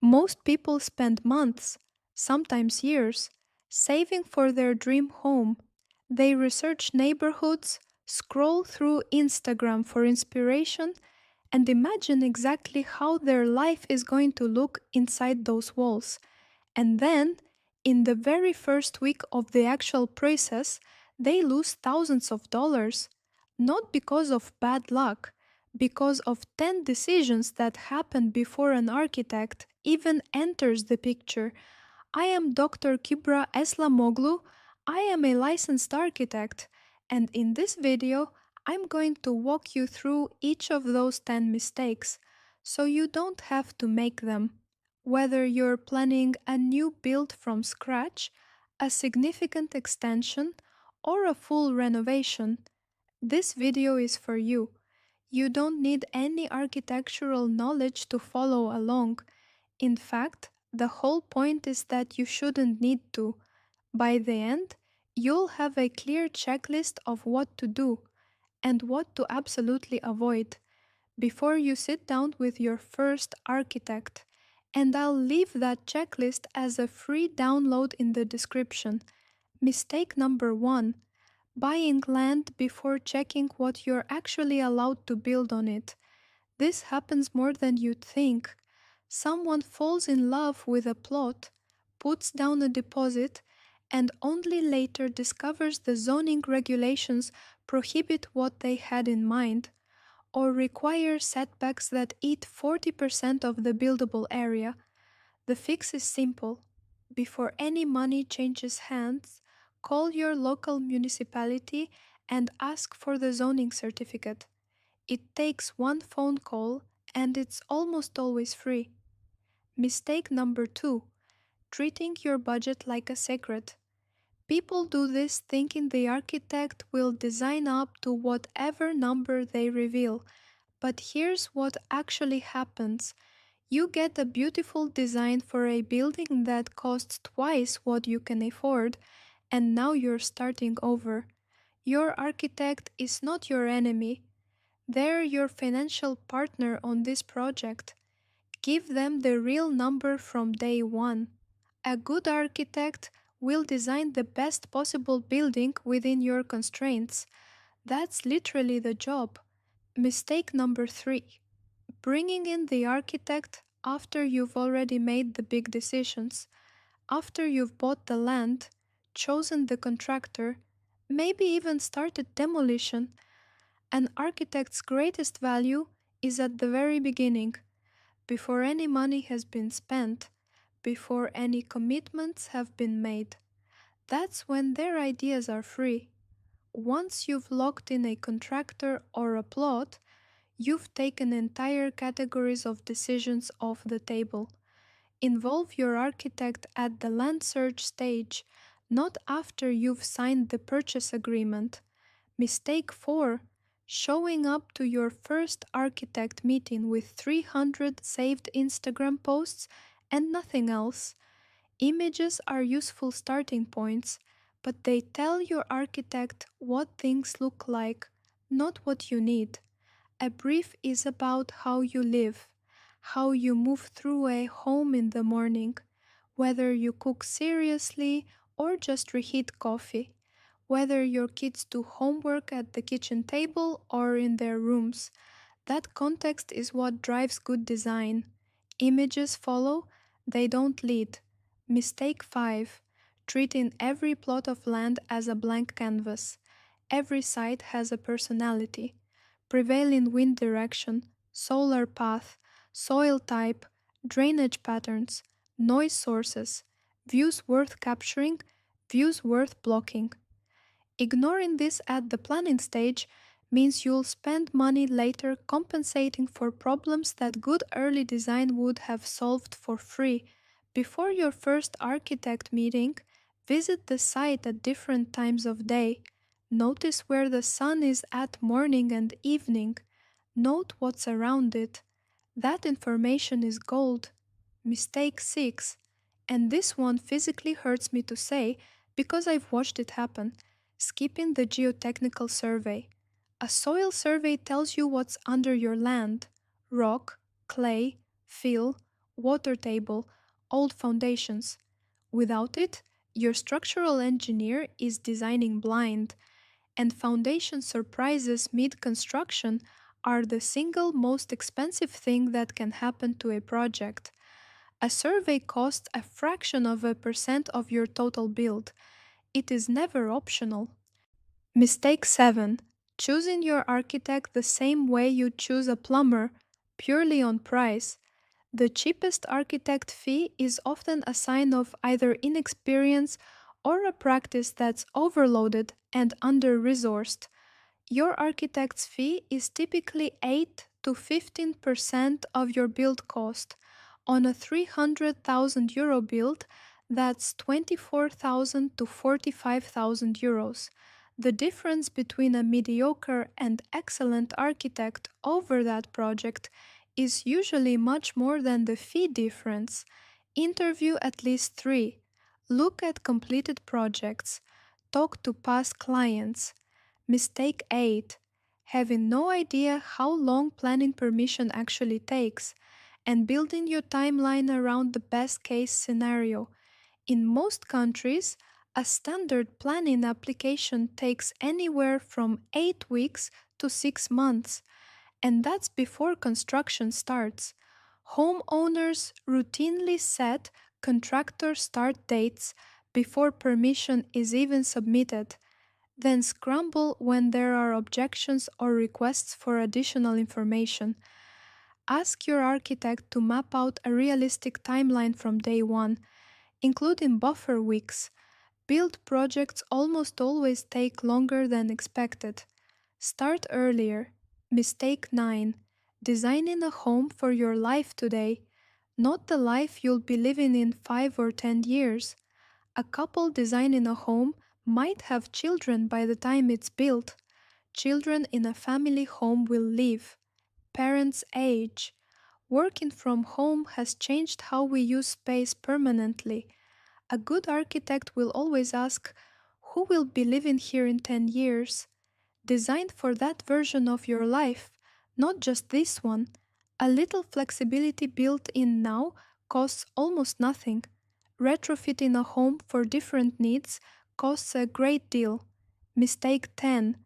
Most people spend months, sometimes years, saving for their dream home. They research neighborhoods, scroll through Instagram for inspiration, and imagine exactly how their life is going to look inside those walls. And then, in the very first week of the actual process, they lose thousands of dollars. Not because of bad luck, because of 10 decisions that happen before an architect even enters the picture. I am Dr. Kübra İslamoğlu. I am a licensed architect, and in this video, I'm going to walk you through each of those 10 mistakes so you don't have to make them. Whether you're planning a new build from scratch, a significant extension, or a full renovation, this video is for you. You don't need any architectural knowledge to follow along. In fact, the whole point is that you shouldn't need to. By the end, you'll have a clear checklist of what to do and what to absolutely avoid before you sit down with your first architect. And I'll leave that checklist as a free download in the description. Mistake number 1: buying land before checking what you're actually allowed to build on it. This happens more than you'd think. Someone falls in love with a plot, puts down a deposit, and only later discovers the zoning regulations prohibit what they had in mind, or require setbacks that eat 40% of the buildable area. The fix is simple. Before any money changes hands, call your local municipality and ask for the zoning certificate. It takes one phone call and it's almost always free. Mistake number 2: treating your budget like a secret. People do this thinking the architect will design up to whatever number they reveal. But here's what actually happens. You get a beautiful design for a building that costs twice what you can afford, and now you're starting over. Your architect is not your enemy. They're your financial partner on this project. Give them the real number from day one. A good architect will design the best possible building within your constraints. That's literally the job. Mistake number 3: bringing in the architect after you've already made the big decisions. After you've bought the land, chosen the contractor, maybe even started demolition. An architect's greatest value is at the very beginning, before any money has been spent, before any commitments have been made. That's when their ideas are free. Once you've locked in a contractor or a plot, you've taken entire categories of decisions off the table. Involve your architect at the land search stage, not after you've signed the purchase agreement. Mistake 4: showing up to your first architect meeting with 300 saved Instagram posts and nothing else. Images are useful starting points, but they tell your architect what things look like, not what you need. A brief is about how you live, how you move through a home in the morning, whether you cook seriously or just reheat coffee, whether your kids do homework at the kitchen table or in their rooms. That context is what drives good design. Images follow, they don't lead. Mistake 5: treating every plot of land as a blank canvas. Every site has a personality. Prevailing wind direction, solar path, soil type, drainage patterns, noise sources, views worth capturing, views worth blocking. Ignoring this at the planning stage means you'll spend money later compensating for problems that good early design would have solved for free. Before your first architect meeting, visit the site at different times of day. Notice where the sun is at morning and evening. Note what's around it. That information is gold. Mistake 6, and this one physically hurts me to say because I've watched it happen: skipping the geotechnical survey. A soil survey tells you what's under your land: rock, clay, fill, water table, old foundations. Without it, your structural engineer is designing blind, and foundation surprises mid construction are the single most expensive thing that can happen to a project. A survey costs a fraction of a percent of your total build. It is never optional. Mistake 7. Choosing your architect the same way you choose a plumber, purely on price. The cheapest architect fee is often a sign of either inexperience or a practice that's overloaded and under resourced. Your architect's fee is typically 8 to 15% of your build cost. On a €300,000 build, that's 24,000 to 45,000 euros. The difference between a mediocre and excellent architect over that project is usually much more than the fee difference. Interview at least 3. Look at completed projects. Talk to past clients. Mistake 8. Having no idea how long planning permission actually takes and building your timeline around the best case scenario. In most countries, a standard planning application takes anywhere from 8 weeks to 6 months, and that's before construction starts. Homeowners routinely set contractor start dates before permission is even submitted, then scramble when there are objections or requests for additional information. Ask your architect to map out a realistic timeline from day one, including buffer weeks. Build projects almost always take longer than expected. Start earlier. Mistake 9. Designing a home for your life today, not the life you'll be living in 5 or 10 years. A couple designing a home might have children by the time it's built. Children in a family home will leave. Parents age. Working from home has changed how we use space permanently. A good architect will always ask, who will be living here in 10 years? Designed for that version of your life, not just this one. A little flexibility built in now costs almost nothing. Retrofitting a home for different needs costs a great deal. Mistake 10,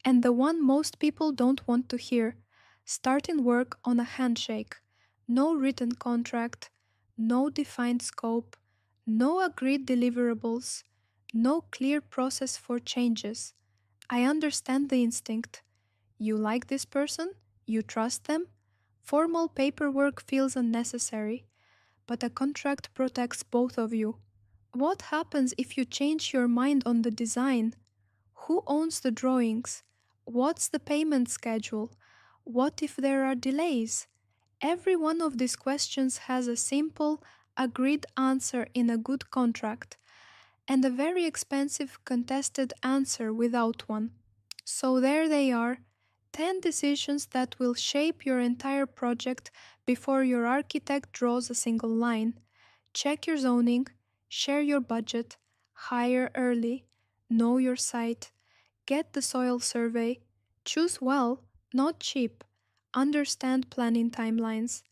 and the one most people don't want to hear: starting work on a handshake. No written contract, no defined scope, no agreed deliverables, no clear process for changes. I understand the instinct. You like this person, you trust them. Formal paperwork feels unnecessary, but a contract protects both of you. What happens if you change your mind on the design? Who owns the drawings? What's the payment schedule? What if there are delays? Every one of these questions has a simple, agreed answer in a good contract, and a very expensive, contested answer without one. So there they are, 10 decisions that will shape your entire project before your architect draws a single line. Check your zoning, share your budget, hire early, know your site, get the soil survey, choose well, not cheap, understand planning timelines,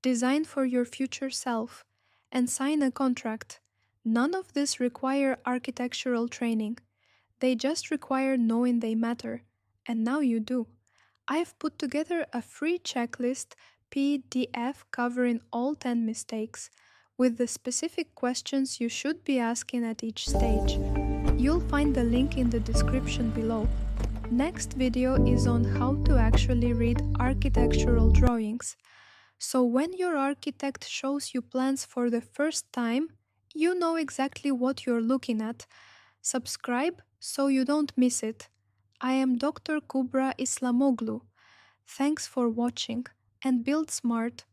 design for your future self, and sign a contract. None of this require architectural training. They just require knowing they matter, and now you do. I've put together a free checklist PDF covering all 10 mistakes, with the specific questions you should be asking at each stage. You'll find the link in the description below. Next video is on how to actually read architectural drawings. So when your architect shows you plans for the first time, you know exactly what you're looking at. Subscribe so you don't miss it. I am Dr. Kübra İslamoğlu. Thanks for watching, and build smart.